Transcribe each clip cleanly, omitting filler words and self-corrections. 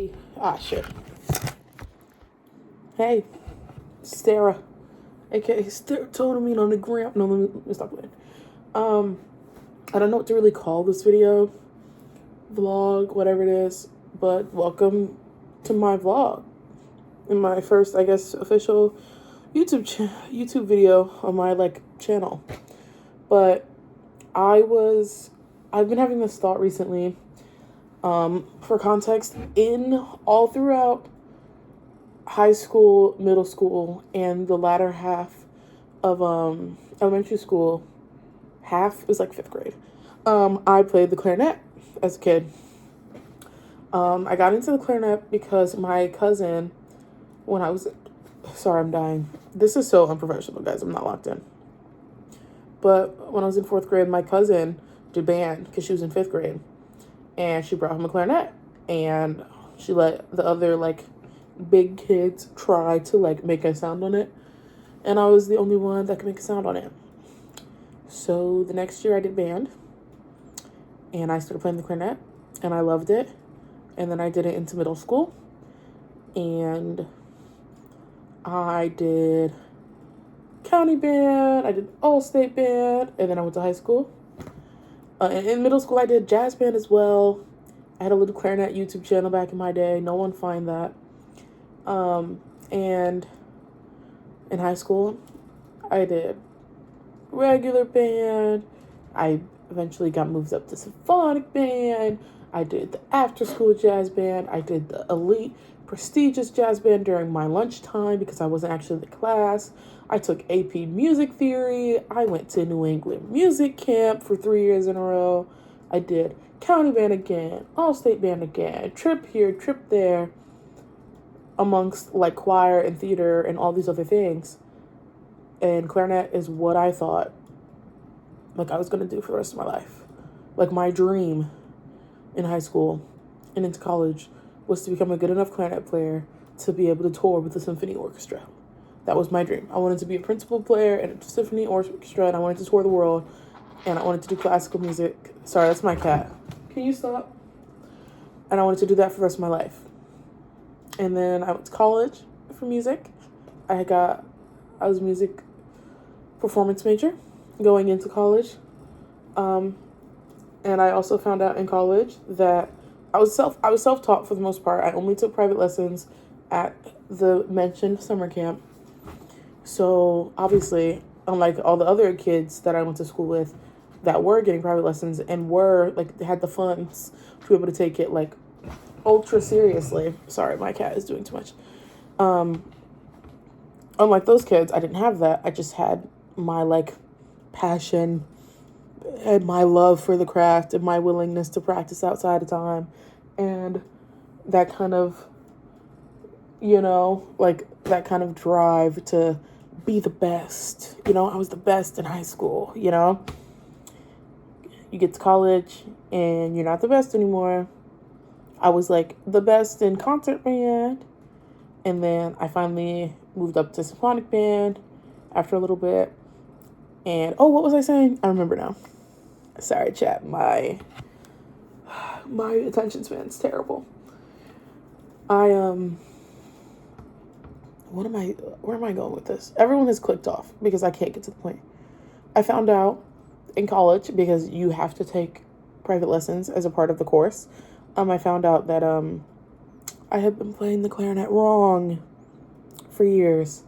Hey, shit. Hey, Sarah, aka told me on the gram. No, let me stop playing. I don't know what to really call this video, vlog, whatever it is, but welcome to my vlog. In my first, I guess, official YouTube video on my channel. But I've been having this thought recently. For context, all throughout high school, middle school, and the latter half of elementary school, half is like 5th grade, I played the clarinet as a kid. I got into the clarinet because my cousin, sorry, I'm dying. This is so unprofessional, guys. I'm not locked in. But when I was in 4th grade, my cousin did band because she was in 5th grade. And she brought home a clarinet. And she let the other, big kids try to, make a sound on it. And I was the only one that could make a sound on it. So the next year I did band. And I started playing the clarinet. And I loved it. And then I did it into middle school. And I did county band. I did all-state band. And then I went to high school. In middle school, I did jazz band as well. I had a little clarinet YouTube channel back in my day. No one find that. And in high school, I did regular band. I eventually got moved up to symphonic band. I did the after-school jazz band. I did the elite prestigious jazz band during my lunchtime because I wasn't actually in the class. I took AP music theory. I went to New England music camp for 3 years in a row. I did county band again, all-state band again, trip here, trip there, amongst choir and theater and all these other things. And clarinet is what I thought I was going to do for the rest of my life. My dream in high school and into college was to become a good enough clarinet player to be able to tour with the symphony orchestra. That was my dream. I wanted to be a principal player in a symphony orchestra, and I wanted to tour the world, and I wanted to do classical music. Sorry, that's my cat. Can you stop? And I wanted to do that for the rest of my life. And then I went to college for music. I was a music performance major going into college. And I also found out in college that I was self-taught for the most part. I only took private lessons at the mentioned summer camp. So obviously, unlike all the other kids that I went to school with that were getting private lessons and they had the funds to be able to take it ultra seriously. Sorry, my cat is doing too much. Unlike those kids, I didn't have that. I just had my passion and my love for the craft and my willingness to practice outside of time. And that kind of, that kind of drive to be the best. I was the best in high school, You get to college and you're not the best anymore. I was the best in concert band. And then I finally moved up to symphonic band after a little bit. And, what was I saying? I remember now. Sorry, chat. My attention span's terrible. Where am I going with this? Everyone has clicked off because I can't get to the point. I found out in college, because you have to take private lessons as a part of the course. I found out that, I had been playing the clarinet wrong for years,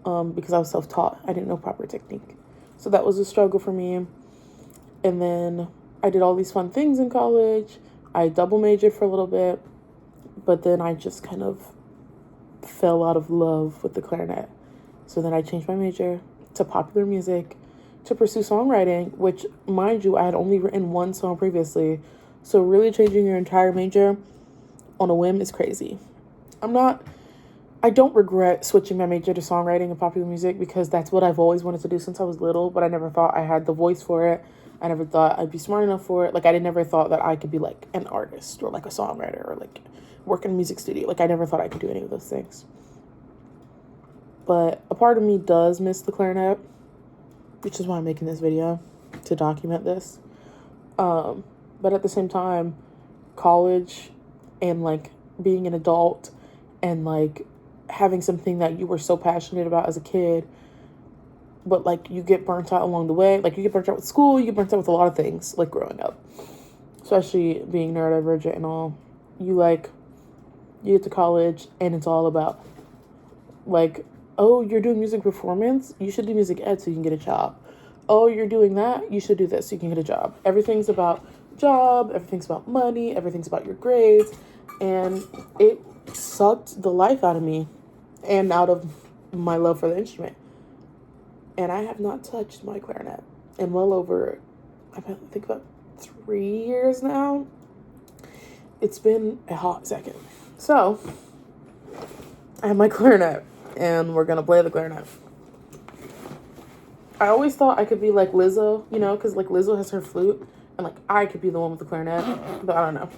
because I was self-taught. I didn't know proper technique. So that was a struggle for me. And then I did all these fun things in college. I double majored for a little bit, but then I just kind of fell out of love with the clarinet. So then I changed my major to popular music to pursue songwriting, which, mind you, I had only written one song previously. So really changing your entire major on a whim is crazy. I don't regret switching my major to songwriting and popular music because that's what I've always wanted to do since I was little, but I never thought I had the voice for it. I never thought I'd be smart enough for it. I never thought that I could be an artist or a songwriter or work in a music studio. I never thought I could do any of those things. But a part of me does miss the clarinet, which is why I'm making this video, to document this. But at the same time, college and being an adult and like having something that you were so passionate about as a kid, but like you get burnt out along the way. Like you get burnt out with school, you get burnt out with a lot of things like growing up, especially being neurodivergent and all. You get to college and it's all about like, oh, you're doing music performance, you should do music ed so you can get a job. Oh, you're doing that, you should do this so you can get a job. Everything's about job, everything's about money, everything's about your grades, and it sucked the life out of me and out of my love for the instrument. And I have not touched my clarinet in well over, I think about 3 years now. It's been a hot second. So, I have my clarinet, and we're gonna play the clarinet. I always thought I could be like Lizzo, you know, because like Lizzo has her flute, and like I could be the one with the clarinet, but I don't know.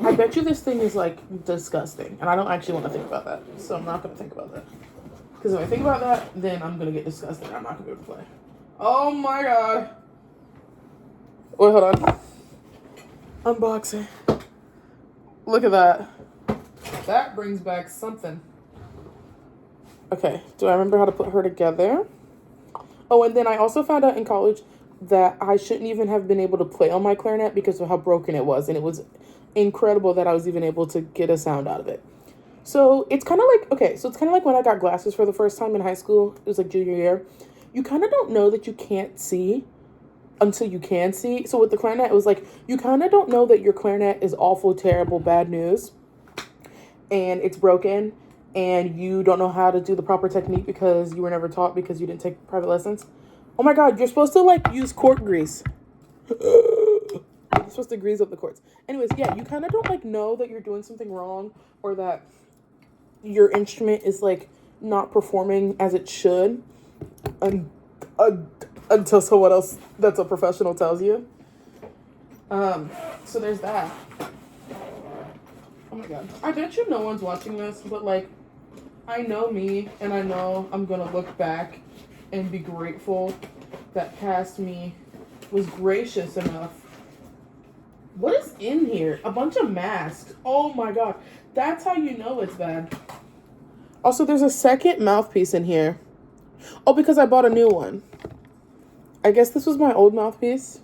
I bet you this thing is like disgusting, and I don't actually want to think about that, so I'm not gonna think about that. Because if I think about that, then I'm gonna get disgusted, and I'm not gonna be able to play. Oh my god. Wait, hold on. Unboxing. Look at that. That brings back something. Okay, do I remember how to put her together? Oh, and then I also found out in college that I shouldn't even have been able to play on my clarinet because of how broken it was. And it was incredible that I was even able to get a sound out of it. So it's kind of like when I got glasses for the first time in high school. It was like junior year. You kind of don't know that you can't see until you can see. So with the clarinet, it was like, you kind of don't know that your clarinet is awful, terrible, bad news. And it's broken. And you don't know how to do the proper technique because you were never taught because you didn't take private lessons. Oh my god, you're supposed to like use cork grease. You're supposed to grease up the cords. Anyways, yeah, you kind of don't like know that you're doing something wrong or that your instrument is like not performing as it should until someone else that's a professional tells you. So there's that. Oh my god. I bet you no one's watching this, but like, I know me, and I know I'm gonna look back and be grateful that past me was gracious enough. What is in here? A bunch of masks. Oh my god. That's how you know it's bad. Also, there's a second mouthpiece in here. Oh, because I bought a new one. I guess this was my old mouthpiece.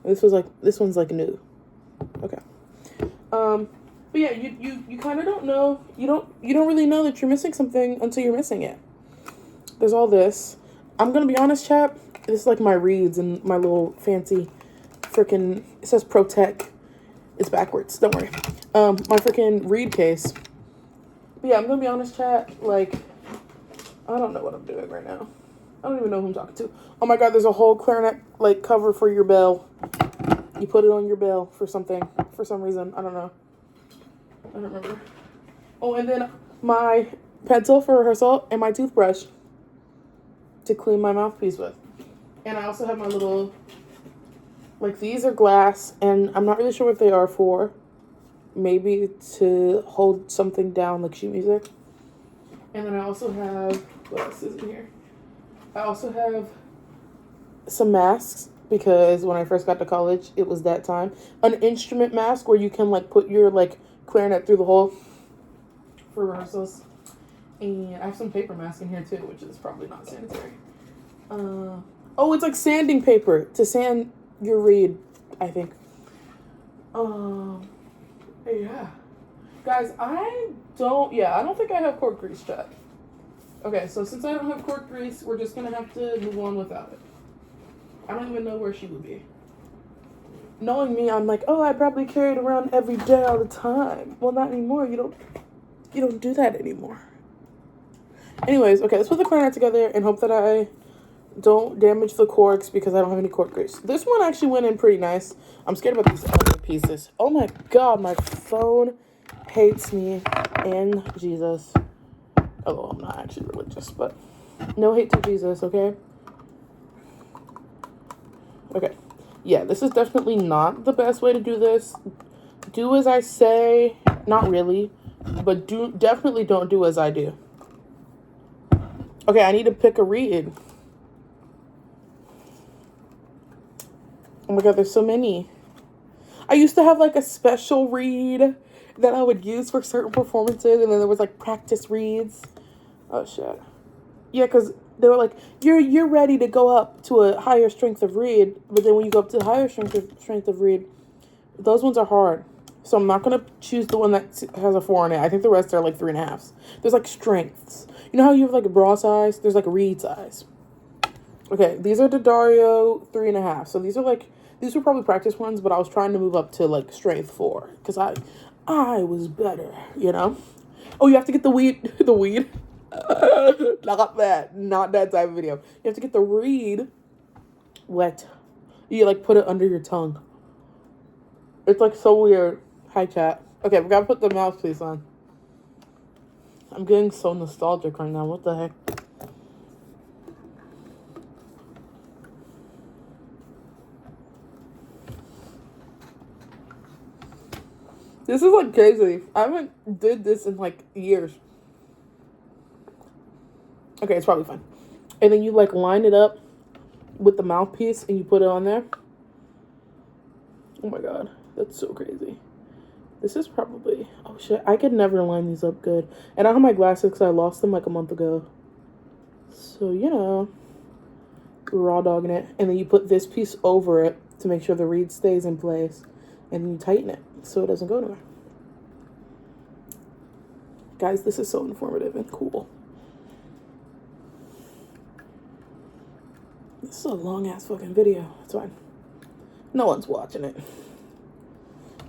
This one's like new. Okay. But yeah, you kind of don't know. You don't really know that you're missing something until you're missing it. There's all this. I'm gonna be honest, chap. This is like my reeds and my little fancy freaking. It says Protect. It's backwards. Don't worry. My freaking reed case. But yeah, I'm gonna be honest, chat. Like, I don't know what I'm doing right now. I don't even know who I'm talking to. Oh my god, there's a whole clarinet like cover for your bell. You put it on your bell for something, for some reason. I don't know. I don't remember. Oh, and then my pencil for rehearsal and my toothbrush to clean my mouthpiece with. And I also have my little, like, these are glass, and I'm not really sure what they are for. Maybe to hold something down, like sheet music. And then I also have, what else is in here? I also have some masks, because when I first got to college, it was that time. An instrument mask where you can, like, put your, like, clarinet through the hole for rehearsals. And I have some paper mask in here too, which is probably not sanitary. Oh, it's like sanding paper to sand your reed, I think. Yeah. Guys, I don't think I have cork grease, chat. Okay, so since I don't have cork grease, we're just gonna have to move on without it. I don't even know where she would be. Knowing me, I'm like, oh, I probably carry it around every day all the time. Well, not anymore. You don't do that anymore. Anyways, okay, let's put the clarinet together and hope that I don't damage the corks because I don't have any cork grease. This one actually went in pretty nice. I'm scared about these other pieces. Oh my god, my phone hates me and Jesus. Although I'm not actually religious, but no hate to Jesus, okay? Okay. Yeah, this is definitely not the best way to do this. Do as I say. Not really. But definitely don't do as I do. Okay, I need to pick a reed. Oh my god, there's so many. I used to have like a special reed. that I would use for certain performances, and then there was like practice reads. Oh shit. Yeah, because they were like, you're ready to go up to a higher strength of reed, but then when you go up to the higher strength of reed, those ones are hard. So I'm not gonna choose the one that has a 4 in it. I think the rest are like 3.5s. There's like strengths. You know how you have like a bra size? There's like a reed size. Okay, these are the Dario 3.5. So these were probably practice ones, but I was trying to move up to like strength 4 because I was better, you know. Oh, you have to get the weed, the weed. Not that type of video. You have to get the reed wet. You like put it under your tongue. It's like so weird. Hi chat. Okay, we gotta put the mouthpiece on. I'm getting so nostalgic right now. What the heck? This is like crazy. I haven't did this in like years. Okay, it's probably fine. And then you like line it up with the mouthpiece and you put it on there. Oh my god, that's so crazy. This is probably... Oh shit, I could never line these up good. And I don't have my glasses because I lost them like a month ago. So, you know, raw dogging it. And then you put this piece over it to make sure the reed stays in place. And then you tighten it so it doesn't go anywhere. Guys, this is so informative and cool. This is a long ass fucking video. It's fine. No one's watching it.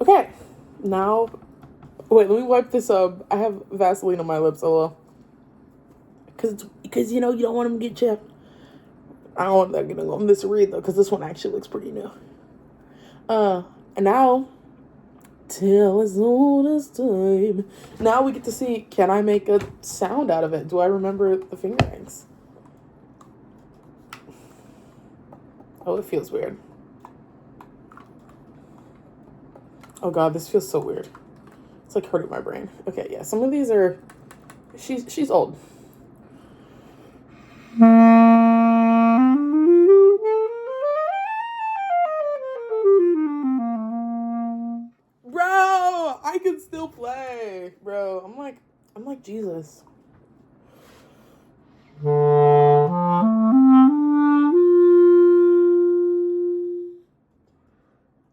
Okay. Now, wait, let me wipe this up. I have Vaseline on my lips, lol. Because, you know, you don't want them to get chipped. I don't want that getting on this reed, though, because this one actually looks pretty new. And now, till as old as time. Now we get to see, can I make a sound out of it? Do I remember the fingerings? Oh, it feels weird. Oh god, this feels so weird. It's like hurting my brain. Okay, yeah, some of these are... She's old. Bro, I can still play. Bro, I'm like Jesus.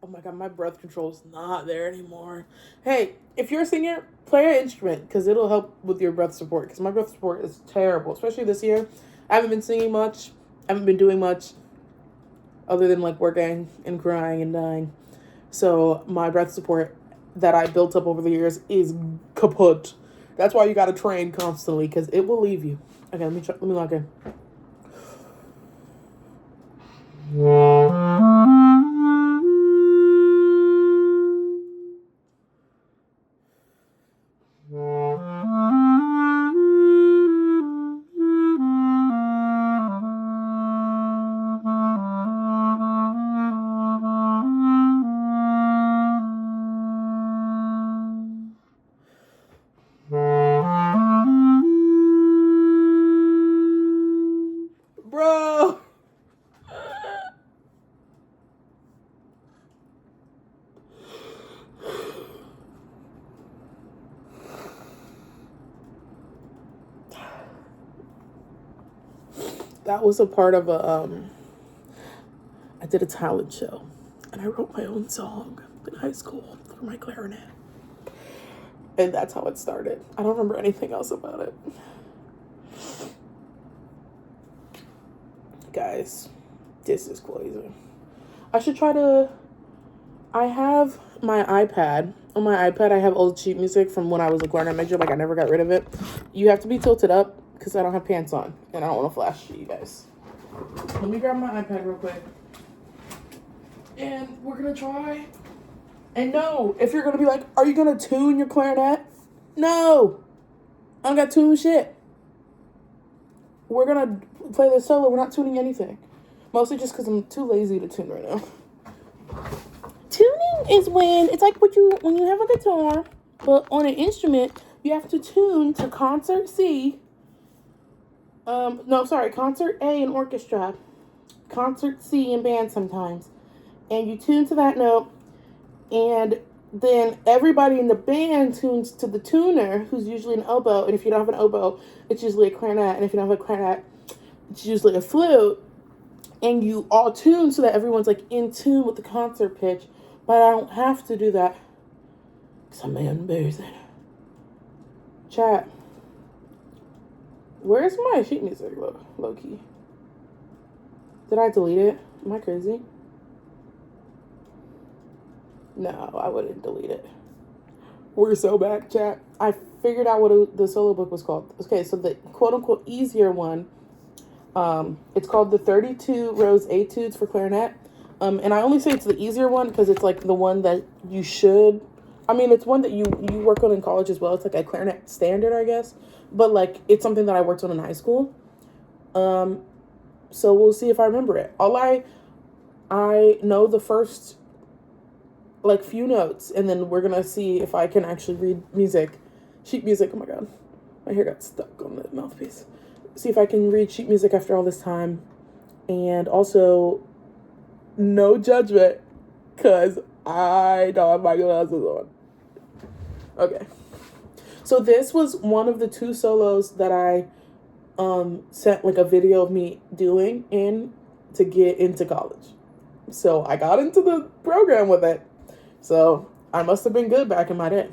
Oh my god, my breath control's not there anymore. Hey, if you're a singer, play an instrument because it'll help with your breath support. Because my breath support is terrible, especially this year. I haven't been singing much. I haven't been doing much other than like working and crying and dying. So my breath support that I built up over the years is kaput. That's why you gotta train constantly because it will leave you. Okay, let me log in. Bro! That was a part of I did a talent show and I wrote my own song in high school for my clarinet. And that's how it started. I don't remember anything else about it. Guys, this is crazy. I should try to... I have my iPad. On my iPad, I have old sheet music from when I was a clarinet major. Like, I never got rid of it. You have to be tilted up because I don't have pants on. And I don't want to flash you guys. Let me grab my iPad real quick. And we're going to try... And no, if you're going to be like, are you going to tune your clarinet? No! I don't got tune shit. We're going to play this solo. We're not tuning anything. Mostly just because I'm too lazy to tune right now. Tuning is when, it's like when you have a guitar, but on an instrument, you have to tune to concert C. Concert A in orchestra. Concert C in band sometimes. And you tune to that note, and then everybody in the band tunes to the tuner, who's usually an oboe. And if you don't have an oboe, it's usually a clarinet. And if you don't have a clarinet, it's usually a flute. And you all tune so that everyone's like in tune with the concert pitch. But I don't have to do that because I'm embarrassing. Chat. Where's my sheet music, low key? Did I delete it? Am I crazy? No, I wouldn't delete it. We're so back, chat. I figured out what the solo book was called. Okay, so the quote-unquote easier one, it's called the 32 Rose Etudes for Clarinet. And I only say it's the easier one because it's like the one that you should... I mean, it's one that you work on in college as well. It's like a clarinet standard, I guess. But, like, it's something that I worked on in high school. So we'll see if I remember it. I know the first, like, few notes, and then we're gonna see if I can actually read sheet music. Oh my god, my hair got stuck on the mouthpiece. See if I can read sheet music after all this time, and also, no judgment, cause I don't have my glasses on. Okay, so this was one of the 2 solos that I sent like a video of me doing to get into college. So I got into the program with it. So I must have been good back in my day.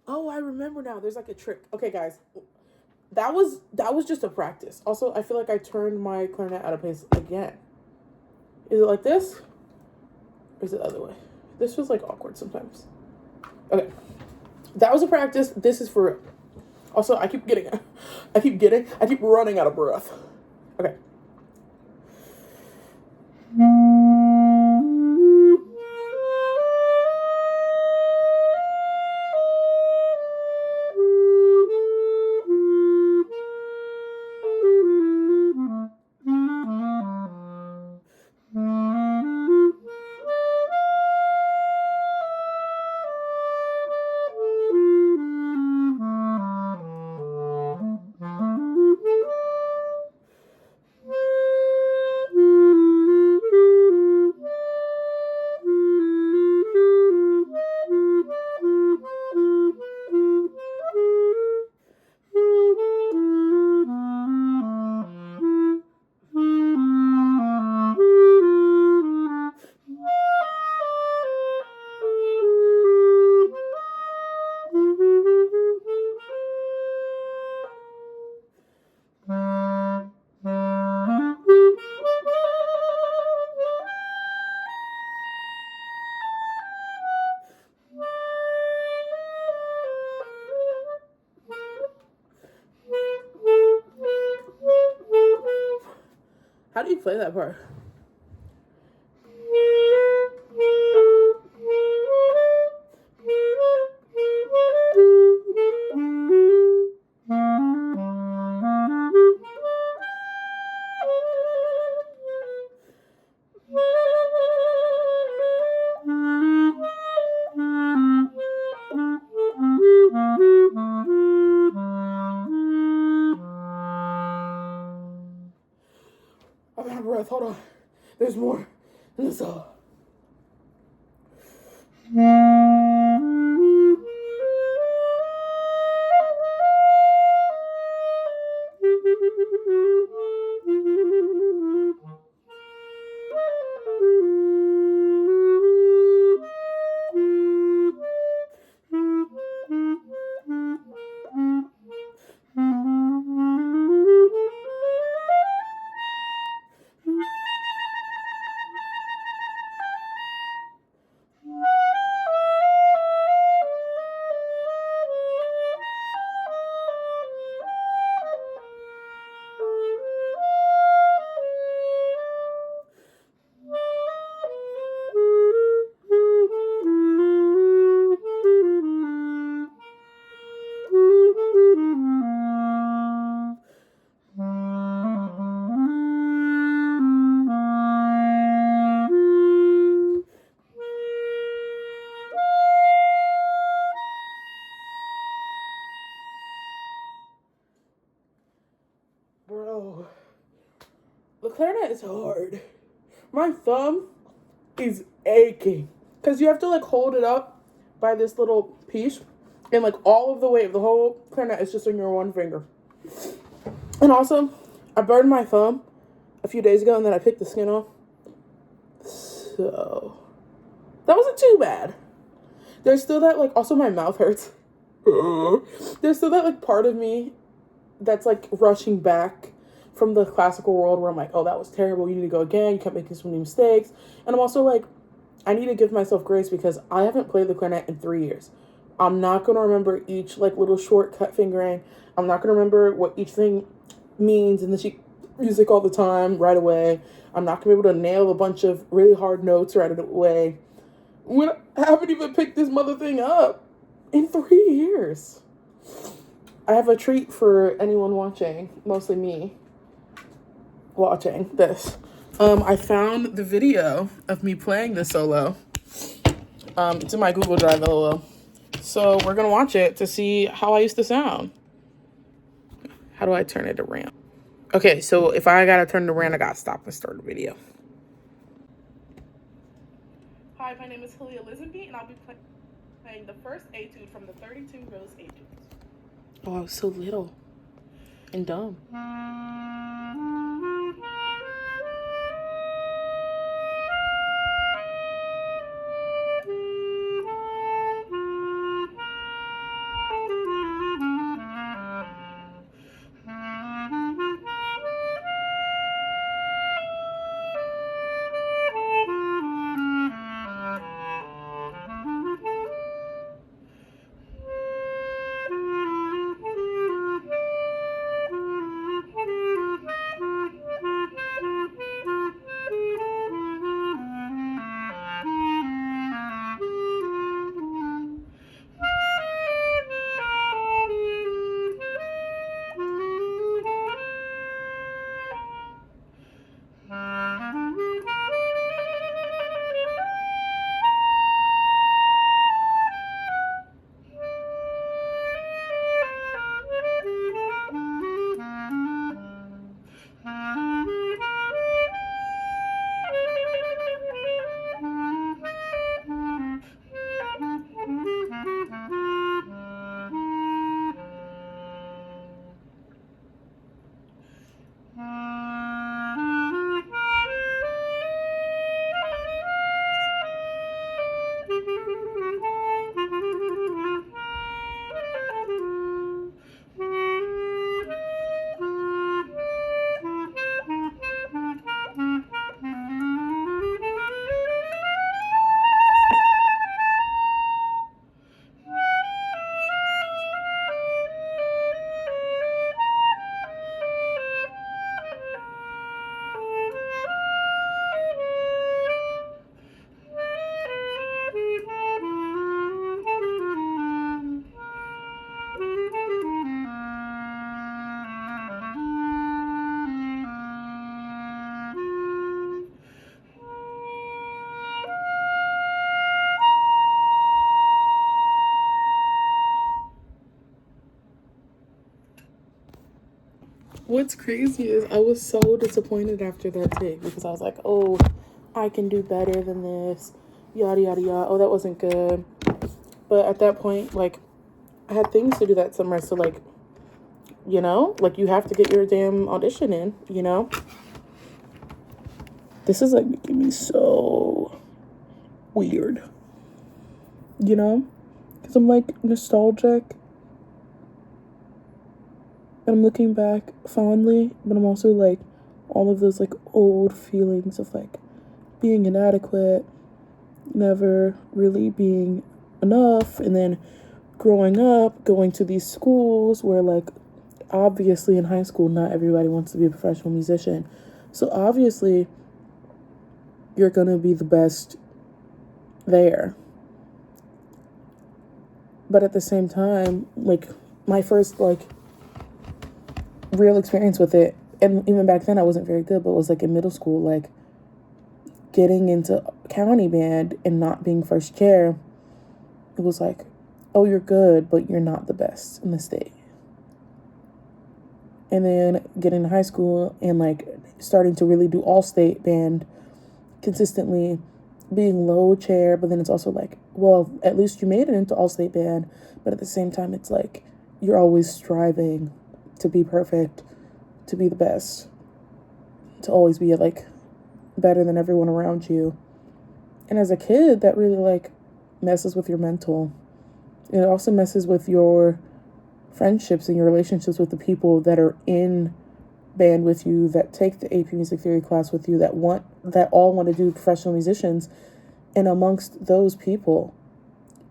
Oh, I remember now. There's like a trick. Okay, guys. That was just a practice. Also, I feel like I turned my clarinet out of place again. Is it like this? Or is it the other way? This feels like awkward sometimes. Okay. That was a practice. This is for real. Also, I keep running out of breath. Okay. How do you play that part? I'm out of breath. Hold on. There's more in the song. is hard. My thumb is aching because you have to like hold it up by this little piece, and like all of the weight of the whole clarinet is just on your one finger. And also, I burned my thumb a few days ago, and then I picked the skin off. So that wasn't too bad. There's still that like, also my mouth hurts. There's still that like part of me that's like rushing back from the classical world where I'm like, oh, that was terrible. You need to go again. You kept making so many mistakes. And I'm also like, I need to give myself grace because I haven't played the clarinet in 3 years. I'm not going to remember each like little shortcut fingering. I'm not going to remember what each thing means in the sheet music all the time right away. I'm not going to be able to nail a bunch of really hard notes right away. When I haven't even picked this mother thing up in 3 years. I have a treat for anyone watching, mostly me watching this. I found the video of me playing this solo. It's in my Google Drive, lol. So we're gonna watch it to see how I used to sound. How do I turn it around? Okay, so if I gotta turn it around, I gotta stop and start the video. Hi, my name is Halia Lisenby, and I'll be playing the first etude from the 32 Rose Etudes. Oh, I was so little and dumb. What's crazy is I was so disappointed after that take because I was like, oh, I can do better than this, yada, yada, yada. Oh, that wasn't good. But at that point, like, I had things to do that summer. So, like, you know, like, you have to get your damn audition in, you know? This is, like, making me so weird, you know? Because I'm, like, nostalgic. And I'm looking back fondly, but I'm also, like, all of those, like, old feelings of, like, being inadequate, never really being enough, and then growing up, going to these schools where, like, obviously in high school, not everybody wants to be a professional musician. So, obviously, you're gonna be the best there. But at the same time, like, my first, like, real experience with it, and even back then I wasn't very good, but it was like in middle school, like getting into county band and not being first chair, it was like, oh, you're good, but you're not the best in the state. And then getting to high school and like starting to really do all state band consistently, being low chair, but then it's also like, well, at least you made it into all state band, but at the same time it's like you're always striving to be perfect, to be the best, to always be like better than everyone around you. And as a kid, that really like messes with your mental. It also messes with your friendships and your relationships with the people that are in band with you, that take the AP Music Theory class with you, that all want to do professional musicians. And amongst those people,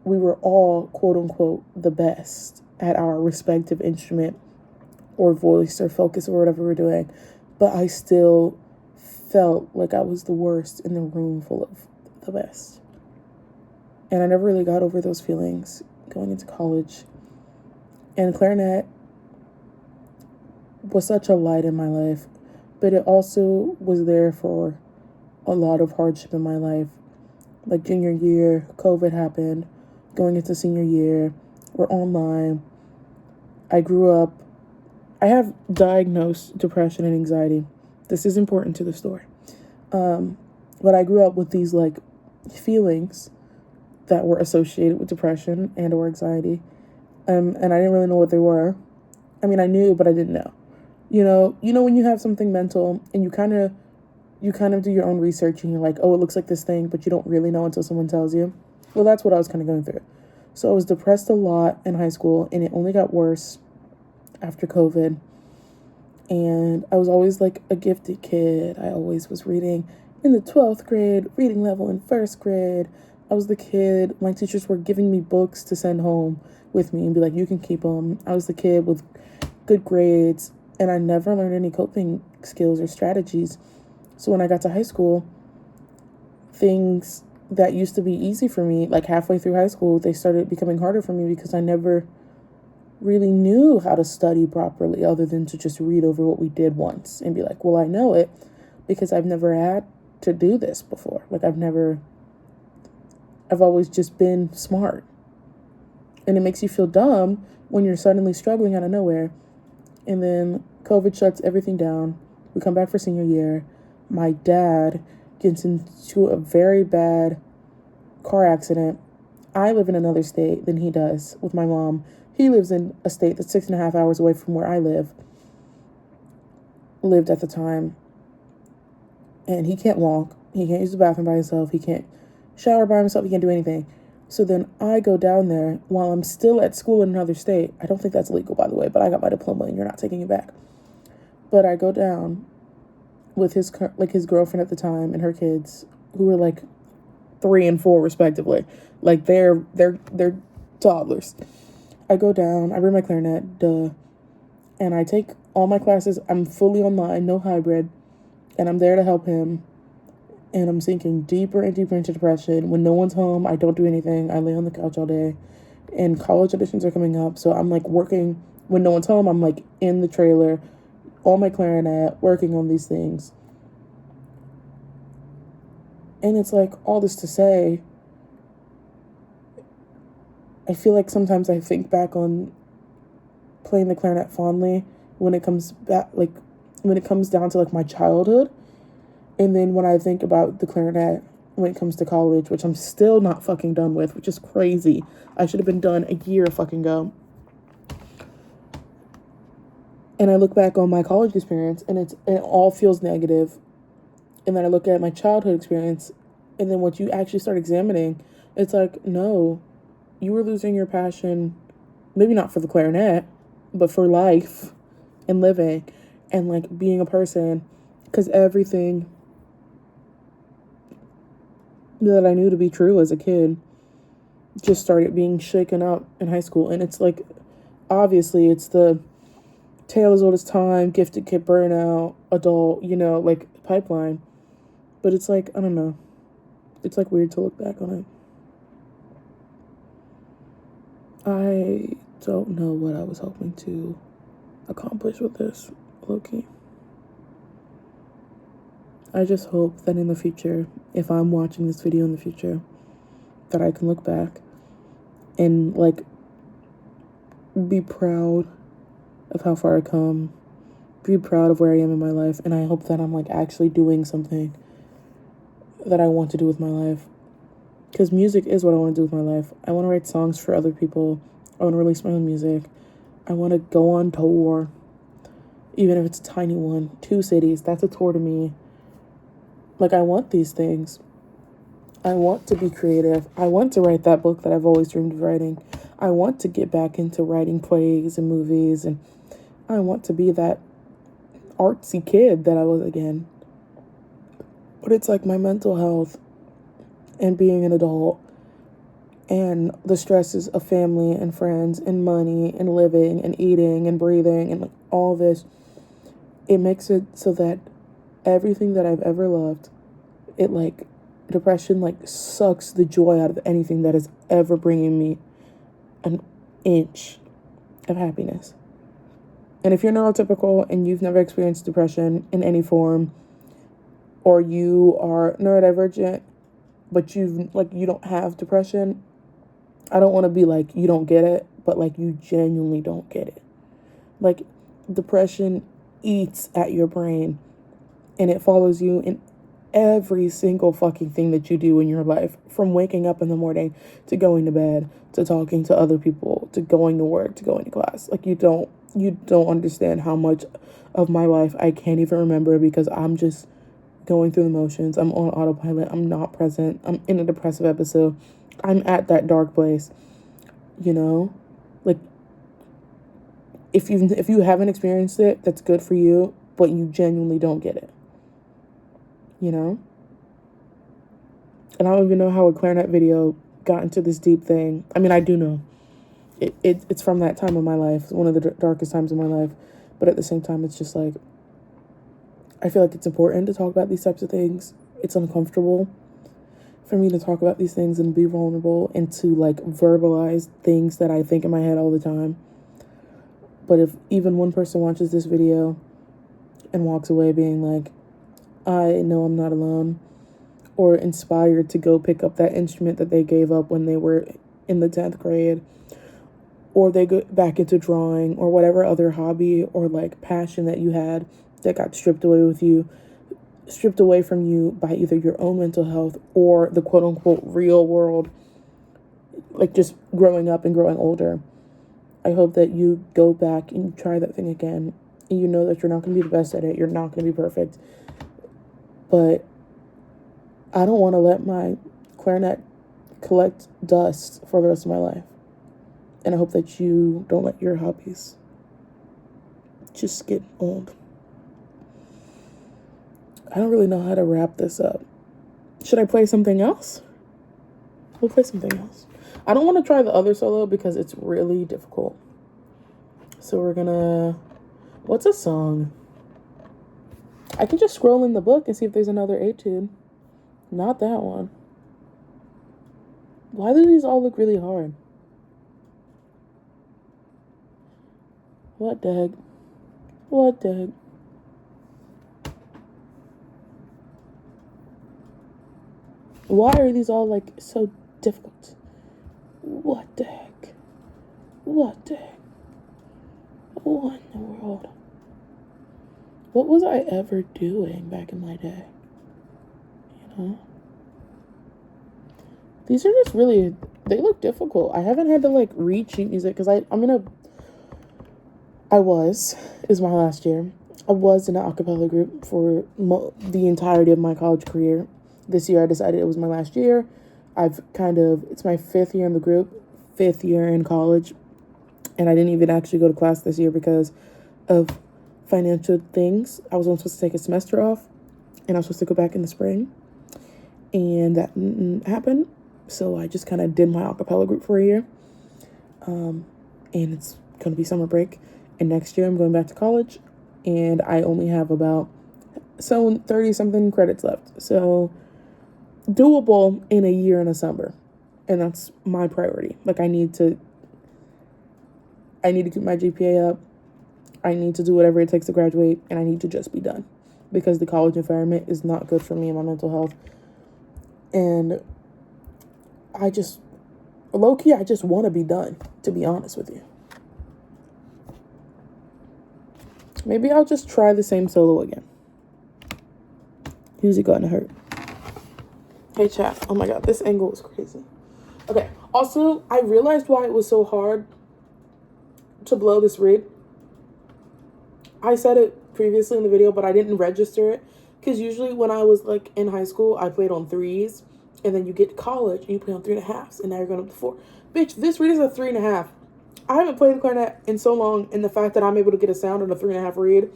we were all, quote unquote, the best at our respective instrument or voice or focus or whatever we're doing. But I still felt like I was the worst in the room full of the best. And I never really got over those feelings going into college. And clarinet was such a light in my life, but it also was there for a lot of hardship in my life. Like junior year, COVID happened. Going into senior year, we're online. I have diagnosed depression and anxiety. This is important to the story. But I grew up with these like feelings that were associated with depression and or anxiety. And I didn't really know what they were. I mean, I knew, but I didn't know. You know when you have something mental and you kind of do your own research and you're like, oh, it looks like this thing, but you don't really know until someone tells you. Well, that's what I was kind of going through. So I was depressed a lot in high school, and it only got worse after COVID. And I was always like a gifted kid. I always was reading in the 12th grade, reading level in 1st grade. I was the kid, my teachers were giving me books to send home with me and be like, you can keep them. I was the kid with good grades, and I never learned any coping skills or strategies. So when I got to high school, things that used to be easy for me, like halfway through high school, they started becoming harder for me because I never really knew how to study properly other than to just read over what we did once and be like, well, I know it because I've never had to do this before. Like I've always just been smart. And it makes you feel dumb when you're suddenly struggling out of nowhere. And then COVID shuts everything down. We come back for senior year. My dad gets into a very bad car accident. I live in another state than he does with my mom. He lives in a state that's 6.5 hours away from where I lived at the time. And he can't walk. He can't use the bathroom by himself. He can't shower by himself. He can't do anything. So then I go down there while I'm still at school in another state. I don't think that's legal, by the way, but I got my diploma and you're not taking it back. But I go down with his girlfriend at the time and her kids, who were like 3 and 4 respectively. Like they're toddlers. I go down, I bring my clarinet, and I take all my classes. I'm fully online, no hybrid, and I'm there to help him. And I'm sinking deeper and deeper into depression. When no one's home, I don't do anything. I lay on the couch all day. And college auditions are coming up, so I'm like working. When no one's home, I'm like in the trailer, on my clarinet, working on these things. And it's like, all this to say, I feel like sometimes I think back on playing the clarinet fondly when it comes down to like my childhood. And then when I think about the clarinet when it comes to college, which I'm still not fucking done with, which is crazy. I should have been done a year fucking ago. And I look back on my college experience and it all feels negative. And then I look at my childhood experience, and then what you actually start examining, it's like, no, you were losing your passion, maybe not for the clarinet, but for life and living and like being a person, because everything that I knew to be true as a kid just started being shaken up in high school. And it's like, obviously it's the tale as old as time, gifted kid burnout, adult, like pipeline. But it's like, I don't know. It's like weird to look back on it. I don't know what I was hoping to accomplish with this, low-key. I just hope that in the future, if I'm watching this video in the future, that I can look back and like be proud of how far I come be proud of where I am in my life, and I hope that I'm like actually doing something that I want to do with my life. Because music is what I want to do with my life. I want to write songs for other people. I want to release my own music. I want to go on tour, even if it's a tiny one. 2 cities, that's a tour to me. Like, I want these things. I want to be creative. I want to write that book that I've always dreamed of writing. I want to get back into writing plays and movies, and I want to be that artsy kid that I was again. But it's like my mental health and being an adult and the stresses of family and friends and money and living and eating and breathing and like all this, it makes it so that everything that I've ever loved, it like, depression like sucks the joy out of anything that is ever bringing me an inch of happiness. And if you're neurotypical and you've never experienced depression in any form, or you are neurodivergent but you don't have depression, I don't want to be like you don't get it, but like you genuinely don't get it. Like, depression eats at your brain and it follows you in every single fucking thing that you do in your life, from waking up in the morning to going to bed to talking to other people to going to work to going to class. Like, you don't understand how much of my life I can't even remember because I'm just going through the motions. I'm on autopilot. I'm not present. I'm in a depressive episode. I'm at that dark place, you know? Like, if you haven't experienced it, that's good for you, but you genuinely don't get it, you know? And I don't even know how a Clarinet video got into this deep thing. I mean, I do know. It's from that time of my life, one of the darkest times of my life, but at the same time, it's just like, I feel like it's important to talk about these types of things. It's uncomfortable for me to talk about these things and be vulnerable and to like verbalize things that I think in my head all the time. But if even one person watches this video and walks away being like, I know I'm not alone, or inspired to go pick up that instrument that they gave up when they were in the 10th grade, or they go back into drawing or whatever other hobby or like passion that you had that got stripped away from you by either your own mental health or the quote unquote real world, like just growing up and growing older. I hope that you go back and you try that thing again, and you know that you're not going to be the best at it. You're not going to be perfect. But I don't want to let my clarinet collect dust for the rest of my life. And I hope that you don't let your hobbies just get old. I don't really know how to wrap this up. Should I play something else? We'll play something else. I don't want to try the other solo because it's really difficult. So we're gonna... What's a song? I can just scroll in the book and see if there's another etude. Not that one. Why do these all look really hard? What the heck? What the heck? Why are these all like so difficult? What the heck? What the heck? What in the world? What was I ever doing back in my day? You know? These are just really, they look difficult. I haven't had to like read sheet music because it was my last year. I was in an a cappella group for the entirety of my college career. This year I decided it was my last year. It's my 5th year in the group, 5th year in college. And I didn't even actually go to class this year because of financial things. I was only supposed to take a semester off and I was supposed to go back in the spring. And that didn't happen. So I just kind of did my a cappella group for a year. And it's going to be summer break. And next year I'm going back to college. And I only have about 30-something credits left. So doable in a year and a summer. And that's my priority. Like, I need to keep my GPA up. I need to do whatever it takes to graduate. And I need to just be done. Because the college environment is not good for me and my mental health. And I just want to be done, to be honest with you. Maybe I'll just try the same solo again. Who's it gonna hurt? Hey, chat. Oh my god, this angle is crazy. Okay. Also, I realized why it was so hard to blow this reed. I said it previously in the video, but I didn't register it. Because usually when I was like in high school, I played on 3s. And then you get to college and you play on 3.5s. And now you're going up to 4. Bitch, this reed is a 3.5. I haven't played the clarinet in so long. And the fact that I'm able to get a sound on a 3.5 reed,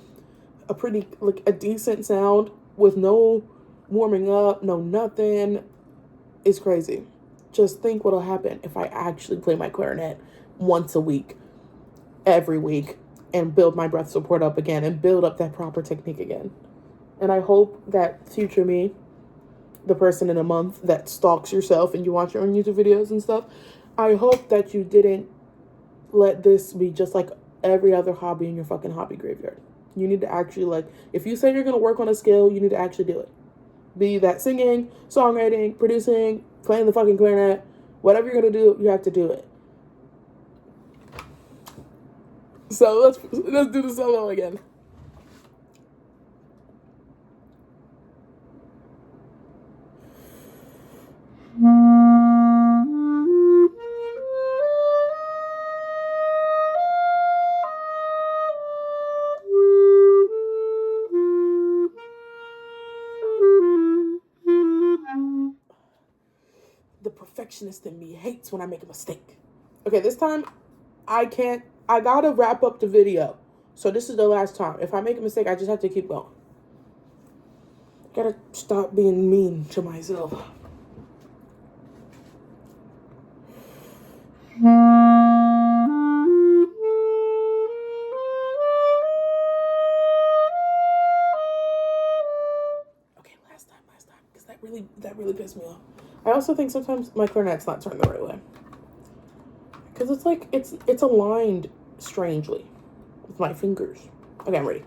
a pretty, like, a decent sound with no warming up, no nothing, is crazy. Just think what'll happen if I actually play my clarinet once a week, every week, and build my breath support up again and build up that proper technique again. And I hope that future me, the person in a month that stalks yourself and you watch your own YouTube videos and stuff, I hope that you didn't let this be just like every other hobby in your fucking hobby graveyard. You need to actually, like, if you say you're going to work on a skill, you need to actually do it. Be that singing, songwriting, producing, playing the fucking clarinet, whatever you're going to do, you have to do it. So let's do the solo again. The perfectionist in me hates when I make a mistake. Okay, this time I gotta wrap up the video. So this is the last time. If I make a mistake, I just have to keep going. Gotta stop being mean to myself. Okay, last time, because that really pissed me off. I also think sometimes my clarinet's not turned the right way. Because it's like, it's aligned strangely with my fingers. Okay, I'm ready.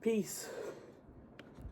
Peace.